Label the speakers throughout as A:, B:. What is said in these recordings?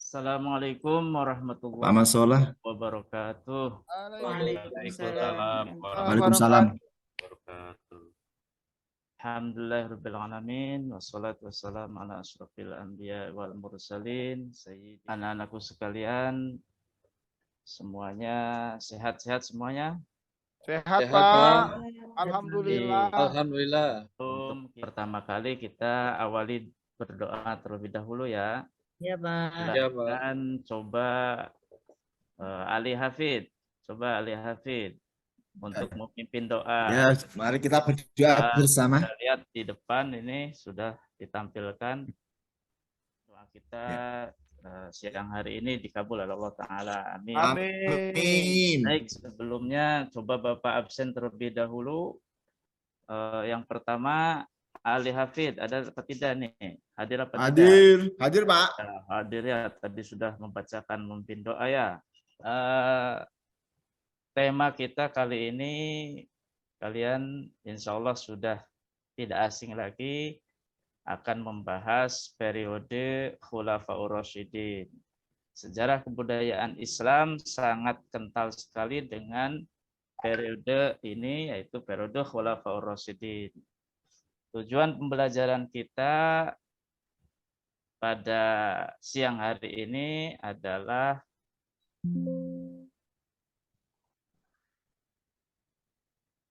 A: Assalamualaikum warahmatullahi
B: Pak Soleh.
A: wabarakatuh.
C: Waalaikumsalam.
A: Waalaikumsalam
B: Waalaikumsalam.
A: warahmatullahi wabarakatuh. Alhamdulillahirabbil alamin wassalatu wassalamu ala asyrofil anbiya wal mursalin sayyidina anak-anakku sekalian, semuanya sehat-sehat semuanya.
C: Sehat,
D: Sehat,
C: Pak.
D: Pak.
C: Alhamdulillah.
D: Alhamdulillah.
A: Untuk pertama kali kita awali berdoa terlebih dahulu ya.
E: Ya, Pak.
D: Ya, Pak.
A: Dan coba Ali Hafid, untuk memimpin doa.
B: Ya, mari kita berdoa bersama.
A: Kita lihat di depan ini sudah ditampilkan doa kita siang hari ini dikabul oleh Allah Ta'ala. Amin.
C: Amin.
A: Baik, sebelumnya coba Bapak absen terlebih dahulu. Yang pertama Ali Hafid, ada apa tidak nih? Hadir apa tidak?
B: Hadir Pak.
A: Ya, hadir ya, tadi sudah membacakan memimpin doa ya. Tema kita kali ini kalian insya Allah sudah tidak asing lagi akan membahas periode Khulafaur Rasyidin. Sejarah kebudayaan Islam sangat kental sekali dengan periode ini, yaitu periode Khulafaur Rasyidin. Tujuan pembelajaran kita pada siang hari ini adalah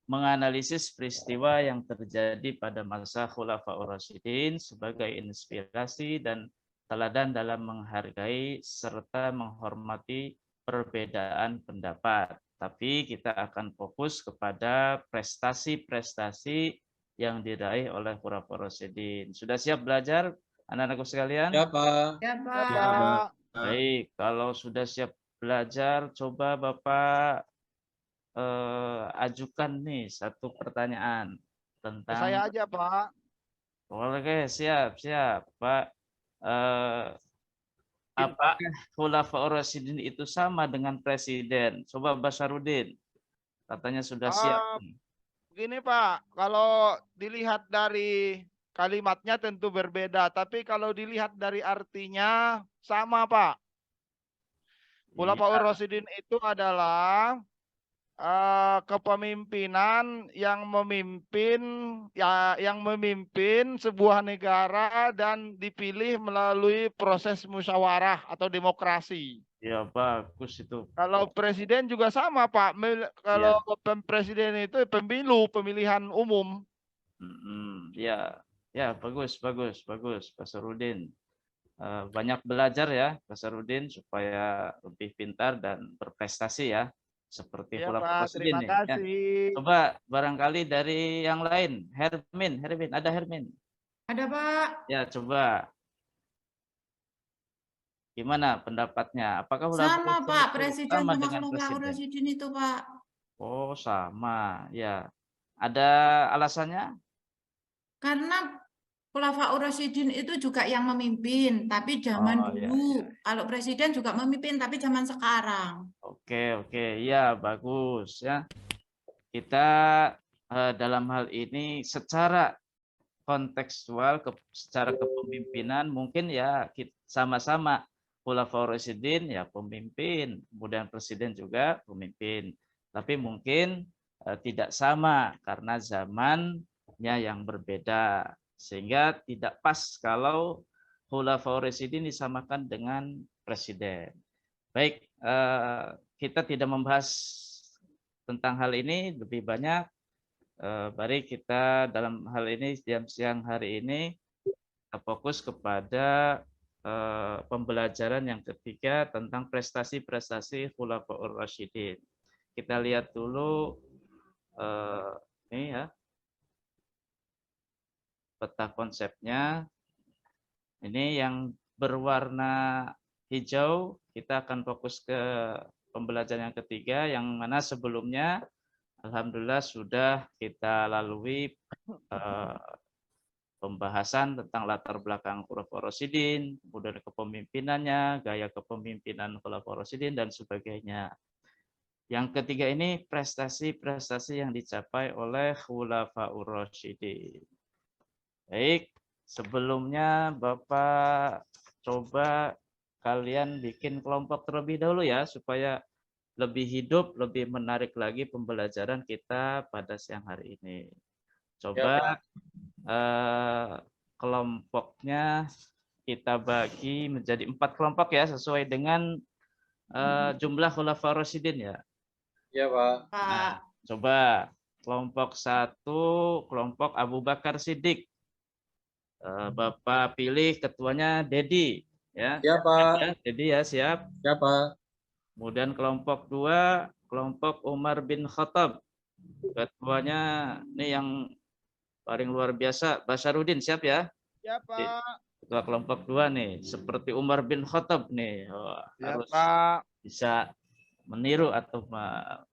A: menganalisis peristiwa yang terjadi pada masa Khulafaur Rasyidin sebagai inspirasi dan teladan dalam menghargai serta menghormati perbedaan pendapat. Tapi kita akan fokus kepada prestasi-prestasi yang diraih oleh Khulafaur Rasyidin. Sudah siap belajar anak-anakku sekalian?
D: Ya, Pak.
E: Ya, Pak.
C: Ya, Pak.
A: Baik, kalau sudah siap belajar, coba Bapak ajukan nih satu pertanyaan tentang.
C: Saya aja, Pak.
A: Oke, siap Pak. Apakah Khulafaur Rasyidin itu sama dengan presiden? Coba Basarudin, katanya sudah siap.
C: Begini, Pak, kalau dilihat dari kalimatnya tentu berbeda, tapi kalau dilihat dari artinya sama, Pak. Khulafaur Rasyidin itu adalah kepemimpinan yang memimpin sebuah negara dan dipilih melalui proses musyawarah atau demokrasi.
A: Ya, bagus itu.
C: Kalau presiden juga sama, Pak. Kalau presiden itu pemilihan umum.
A: Ya, bagus Pak Sarudin. Banyak belajar ya Pak Sarudin supaya lebih pintar dan berprestasi ya. Seperti
C: Ya,
A: Khulafaur
C: Pak,
A: Rasyidin
C: terima
A: nih.
C: kasih.
A: Ya. Coba barangkali dari yang lain. Hermin, ada Hermin?
E: Ada, Pak.
A: Ya, coba. Gimana pendapatnya? Apakah
E: Sama, Pak. Presiden
A: sama
E: sama
A: dengan
E: Khulafaur
A: presiden?
E: Rasyidin itu, Pak.
A: Oh, sama. Ya. Ada alasannya?
E: Karena Khulafaur Rasyidin itu juga yang memimpin, tapi zaman dulu. Kalau presiden juga memimpin, tapi zaman sekarang.
A: Oke, ya bagus ya. Kita dalam hal ini secara kontekstual, secara kepemimpinan mungkin ya sama-sama Khulafaur Rasyidin ya pemimpin, kemudian presiden juga pemimpin. Tapi mungkin tidak sama karena zamannya yang berbeda. Sehingga tidak pas kalau Khulafaur Rasyidin disamakan dengan presiden. Baik, kita tidak membahas tentang hal ini lebih banyak. Mari kita dalam hal ini siang hari ini kita fokus kepada pembelajaran yang ketiga tentang prestasi-prestasi Khulafaur Rasyidin. Kita lihat dulu ini ya. Peta konsepnya ini yang berwarna hijau, kita akan fokus ke pembelajaran yang ketiga, yang mana sebelumnya alhamdulillah sudah kita lalui pembahasan tentang latar belakang Khulafaur Rasyidin, kemudian kepemimpinannya, gaya kepemimpinan Khulafaur Rasyidin dan sebagainya. Yang ketiga ini prestasi-prestasi yang dicapai oleh Khulafaur Rasyidin. Baik, sebelumnya Bapak coba kalian bikin kelompok terlebih dahulu ya, supaya lebih hidup, lebih menarik lagi pembelajaran kita pada siang hari ini. Coba kelompoknya kita bagi menjadi 4 kelompok ya, sesuai dengan jumlah khulafaur rasyidin ya.
D: Iya, Pak.
A: Nah, coba kelompok 1, kelompok Abu Bakar Siddiq. Bapak pilih ketuanya Dedi ya.
D: Iya, Pak.
A: Ya, Dedi ya, siap.
D: Iya, Pak.
A: Kemudian kelompok 2, kelompok Umar bin Khattab. Ketuanya ini yang paling luar biasa, Basaruddin, siap ya?
C: Ya, Pak.
A: Ketua kelompok 2 nih, seperti Umar bin Khattab nih.
C: Ya,
A: Harus
C: Pak.
A: bisa meniru atau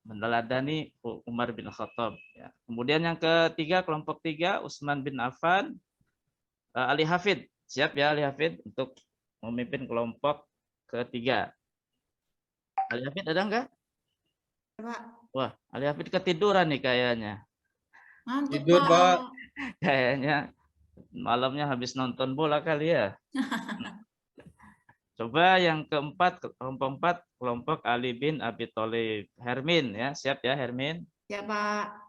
A: meneladani Umar bin Khattab ya. Kemudian yang ketiga, kelompok 3, Utsman bin Affan, Ali Hafid. Siap ya Ali Hafid untuk memimpin kelompok ketiga. Ali Hafid ada enggak?
E: Pak.
A: Wah, Ali Hafid ketiduran nih kayaknya.
E: Ngantuk,
D: Tidur, Pak.
A: Kayaknya malamnya habis nonton bola kali ya. Coba yang keempat, kelompok 4, kelompok Ali bin Abi Thalib. Hermin ya, siap ya Hermin?
E: Ya, Pak.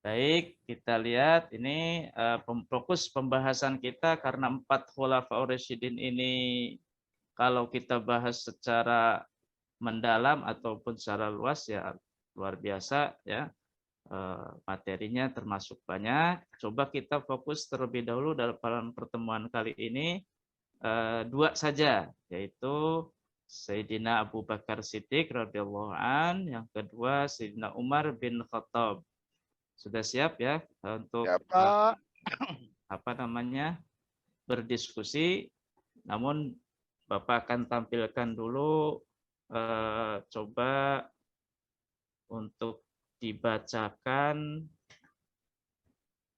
A: Baik, kita lihat ini fokus pembahasan kita karena 4 khulafaur rasyidin ini kalau kita bahas secara mendalam ataupun secara luas ya luar biasa ya. Materinya termasuk banyak. Coba kita fokus terlebih dahulu dalam pertemuan kali ini 2 saja, yaitu Sayyidina Abu Bakar Siddiq radhiyallahu an, yang kedua Sayyidina Umar bin Khattab. Sudah siap ya untuk
C: Ya, Pak.
A: berdiskusi. Namun Bapak akan tampilkan dulu coba untuk dibacakan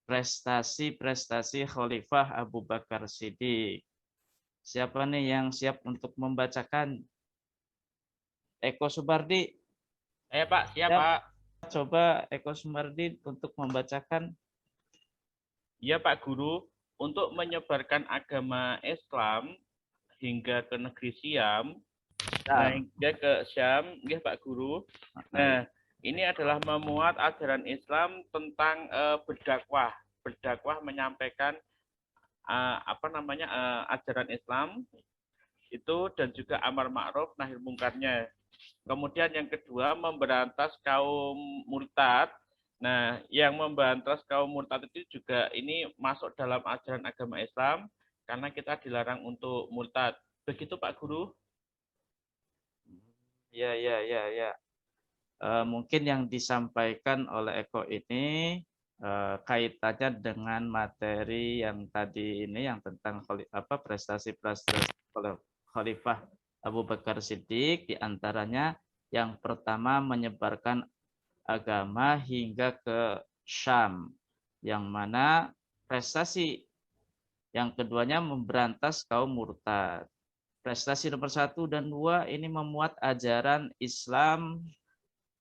A: prestasi-prestasi Khalifah Abu Bakar Siddiq. Siapa nih yang siap untuk membacakan? Eko Subardi.
F: Pak, siap,
A: Siap.
F: Pak.
A: Coba Eko Subardi untuk membacakan.
F: Ya, Pak Guru. Untuk menyebarkan agama Islam hingga ke negeri Syam, hingga ke Syam, ya Pak Guru. Nah, ini adalah memuat ajaran Islam tentang berdakwah. Berdakwah menyampaikan ajaran Islam itu, dan juga amar ma'ruf nahi mungkarnya. Kemudian yang kedua, memberantas kaum murtad. Nah, yang memberantas kaum murtad itu juga ini masuk dalam ajaran agama Islam karena kita dilarang untuk murtad. Begitu Pak Guru?
A: Ya. Mungkin yang disampaikan oleh Eko ini kaitannya dengan materi yang tadi ini, yang tentang prestasi-prestasi Khalifah Abu Bakar Siddiq, diantaranya yang pertama menyebarkan agama hingga ke Syam, yang mana prestasi yang keduanya memberantas kaum murtad. Prestasi nomor 1 dan 2 ini memuat ajaran Islam.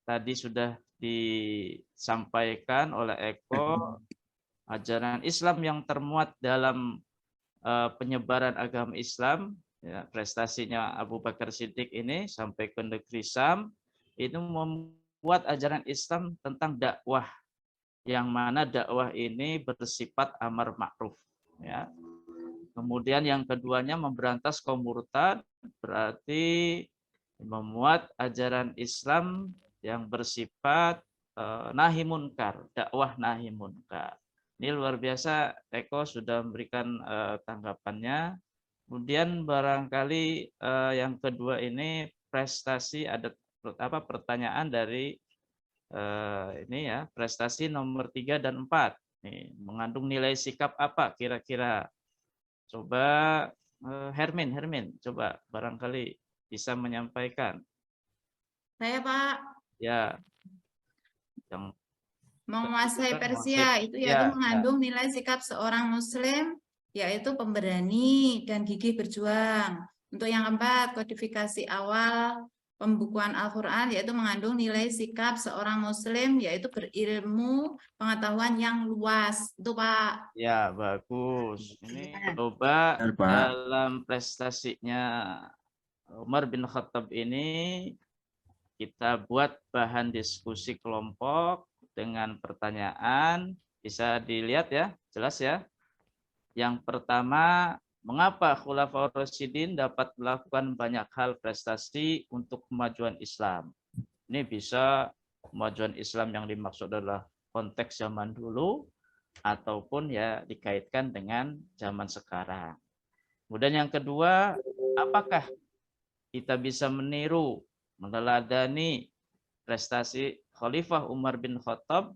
A: Tadi sudah disampaikan oleh Eko, ajaran Islam yang termuat dalam penyebaran agama Islam, ya, prestasinya Abu Bakar Siddiq ini sampai ke negeri Syam, itu membuat ajaran Islam tentang dakwah, yang mana dakwah ini bersifat amar ma'ruf. Ya. Kemudian yang keduanya memberantas kaum murtad, berarti memuat ajaran Islam yang bersifat nahi munkar, dakwah nahi munkar. Ini luar biasa, Eko sudah memberikan tanggapannya. Kemudian barangkali yang kedua ini prestasi, ada pertanyaan dari ini ya, prestasi nomor 3 dan 4. Nih, mengandung nilai sikap apa kira-kira? Coba Hermin, coba barangkali bisa menyampaikan.
E: Saya, Pak.
A: Ya, yang
E: menguasai Persia itu yaitu mengandung nilai sikap seorang Muslim, yaitu pemberani dan gigih berjuang. Untuk yang keempat, kodifikasi awal pembukuan Al-Quran, yaitu mengandung nilai sikap seorang Muslim, yaitu berilmu, pengetahuan yang luas. Itu Pak.
A: Ya, bagus. Ini coba dalam prestasinya Umar bin Khattab ini kita buat bahan diskusi kelompok dengan pertanyaan, bisa dilihat ya, jelas ya. Yang pertama, mengapa Khulafaur Rasyidin dapat melakukan banyak hal prestasi untuk kemajuan Islam? Ini bisa kemajuan Islam yang dimaksud adalah konteks zaman dulu ataupun ya dikaitkan dengan zaman sekarang. Kemudian yang kedua, apakah kita bisa meniru, meneladani prestasi Khalifah Umar bin Khattab?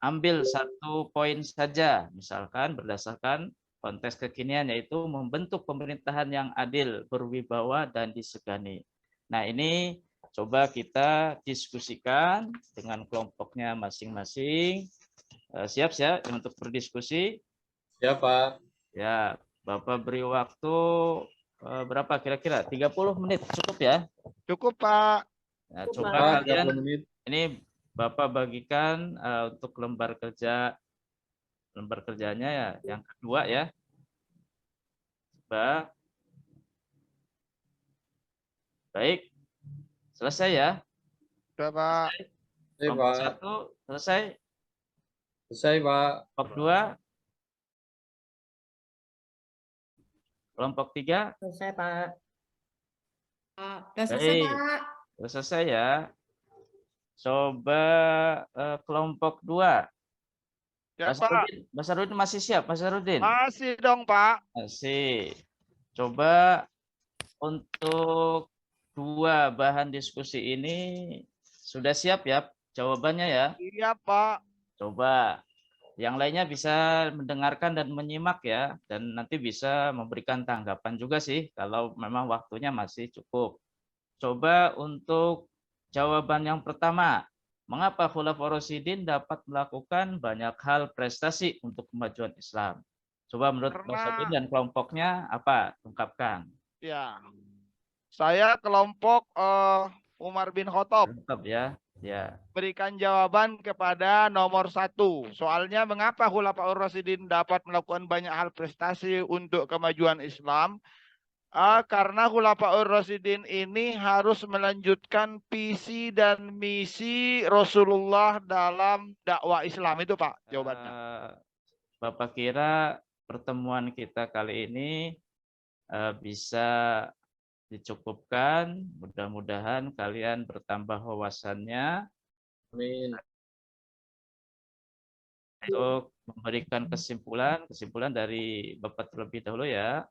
A: Ambil satu poin saja, misalkan berdasarkan konteks kekinian, yaitu membentuk pemerintahan yang adil, berwibawa, dan disegani. Nah, ini coba kita diskusikan dengan kelompoknya masing-masing. Siap ya untuk berdiskusi?
D: Siap, Pak.
A: Ya, Bapak beri waktu berapa kira-kira? 30 menit cukup ya?
C: Cukup, Pak.
A: Nah, coba
D: Pak,
A: kalian
D: 30 menit.
A: ini Bapak bagikan untuk lembar kerjanya ya, yang kedua ya. Coba. Baik. Selesai ya?
C: Sudah, Pak.
D: Selesai,
A: Kelompok
D: Pak.
A: 1 selesai.
D: Selesai, Pak.
A: Kelompok 2. Kelompok 3.
G: Selesai, Pak.
E: Sudah selesai,
A: Baik.
E: Pak.
A: Sudah selesai ya. Coba kelompok 2.
C: Ya, Pak.
A: Mas Sarudin masih siap, Mas Sarudin?
C: Masih dong, Pak.
A: Masih. Coba untuk 2 bahan diskusi ini sudah siap ya jawabannya ya?
C: Iya, Pak.
A: Coba. Yang lainnya bisa mendengarkan dan menyimak ya, dan nanti bisa memberikan tanggapan juga sih kalau memang waktunya masih cukup. Coba untuk jawaban yang pertama, mengapa Khulafaur Rasyidin dapat melakukan banyak hal prestasi untuk kemajuan Islam? Coba menurut Mas Abidin dan kelompoknya apa? Ungkapkan.
C: Ya. Saya kelompok Umar bin Khattab.
A: Lengkap ya. Ya.
C: Berikan jawaban kepada nomor 1. Soalnya mengapa Khulafaur Rasyidin dapat melakukan banyak hal prestasi untuk kemajuan Islam? Karena Khulafaur Rasyidin ini harus melanjutkan visi dan misi Rasulullah dalam dakwah Islam. Itu, Pak, jawabannya.
A: Bapak kira pertemuan kita kali ini bisa dicukupkan. Mudah-mudahan kalian bertambah wawasannya.
D: Amin.
A: Untuk memberikan kesimpulan dari Bapak terlebih dahulu ya.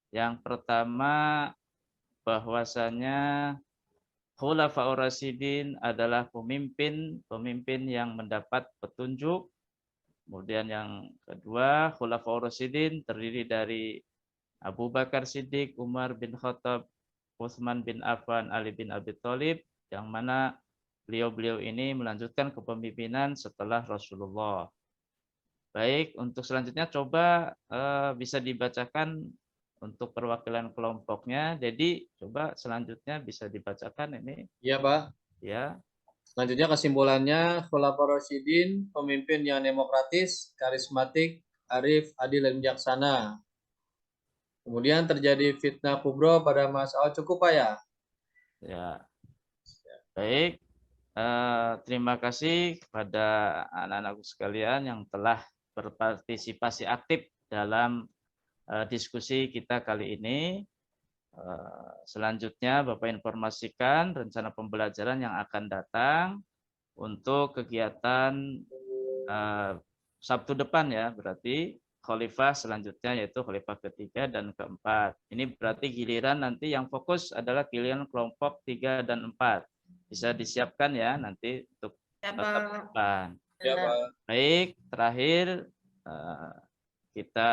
A: Yang pertama, bahwasanya Khulafaur Rasyidin adalah pemimpin yang mendapat petunjuk. Kemudian yang kedua, Khulafaur Rasyidin terdiri dari Abu Bakar Siddiq, Umar bin Khattab, Utsman bin Affan, Ali bin Abi Thalib, yang mana beliau-beliau ini melanjutkan kepemimpinan setelah Rasulullah. Baik, untuk selanjutnya coba bisa dibacakan untuk perwakilan kelompoknya. Jadi coba selanjutnya bisa dibacakan ini.
D: Iya, Pak.
A: Ya.
D: Selanjutnya kesimpulannya, Khulafaur Rasyidin, pemimpin yang demokratis, karismatik, arif, adil, dan bijaksana. Kemudian terjadi fitnah kubro pada masa awal. Cukup, Pak ya?
A: Ya. Baik. Terima kasih kepada anak-anakku sekalian yang telah berpartisipasi aktif dalam diskusi kita kali ini. Selanjutnya Bapak informasikan rencana pembelajaran yang akan datang untuk kegiatan Sabtu depan ya, berarti khalifah selanjutnya yaitu khalifah ketiga dan keempat. Ini berarti giliran nanti yang fokus adalah giliran kelompok 3 dan 4. Bisa disiapkan ya nanti untuk Sabtu depan.
D: Ya, Pak.
A: Baik, terakhir kita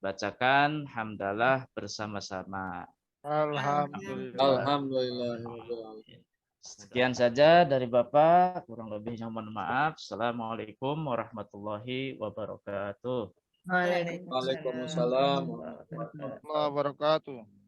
A: bacakan hamdalah bersama-sama.
C: Alhamdulillah.
D: Alhamdulillah.
A: Sekian saja dari Bapak, kurang lebihnya mohon maaf. Assalamualaikum warahmatullahi wabarakatuh.
D: Waalaikumsalam.
C: Warahmatullahi wabarakatuh.